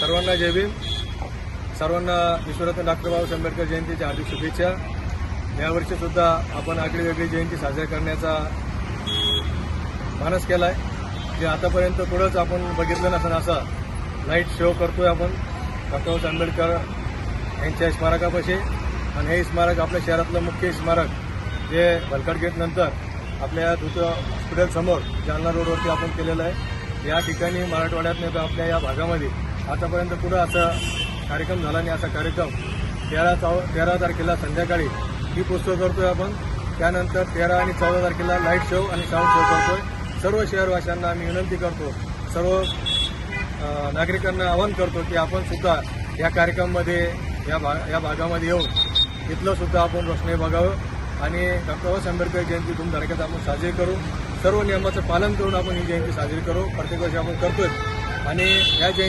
सर्वांना जय भीम. सर्वांना विश्वरत्न डॉक्टर बाबासाहेब आंबेडकर जयंतीच्या हार्दिक शुभेच्छा. यावर्षी सुद्धा आपण आगळी वेगळी जयंती साजरी करण्याचा मानस केला आहे. जे आतापर्यंत पुढंच आपण बघितलं नसेल असा लाईट शो करतोय आपण डॉक्टर बाबासाहेब आंबेडकर यांच्या स्मारकापाशी. आणि हे स्मारक आपल्या शहरातलं मुख्य स्मारक जे भलकट गेट नंतर आपल्या हॉस्पिटलसमोर जालना रोडवरती आपण केलेलं आहे. या ठिकाणी मराठवाड्यात नाही तर आपल्या या भागामध्ये आतापर्यंत पुढं असा कार्यक्रम झाला नाही. असा कार्यक्रम 13 तारखेला संध्याकाळी दीपोत्सव करतोय आपण. त्यानंतर 13 आणि 14 तारखेला लाईट शो आणि साऊंड शो करतोय. सर्व शहरवासियांना आम्ही विनंती करतो, सर्व नागरिकांना आवाहन करतो की आपण सुद्धा या कार्यक्रमामध्ये या भागामध्ये येऊन इथलं सुद्धा आपण रोषणाई बघावं आणि डॉक्टर बाबासाहेब आंबेडकर जयंती धूमधडाक्यात आपण साजरी करू. सर्व नियमाचं पालन करून आपण ही जयंती साजरी करू. प्रत्येक वर्षी आपण करतोय आणि या जयंती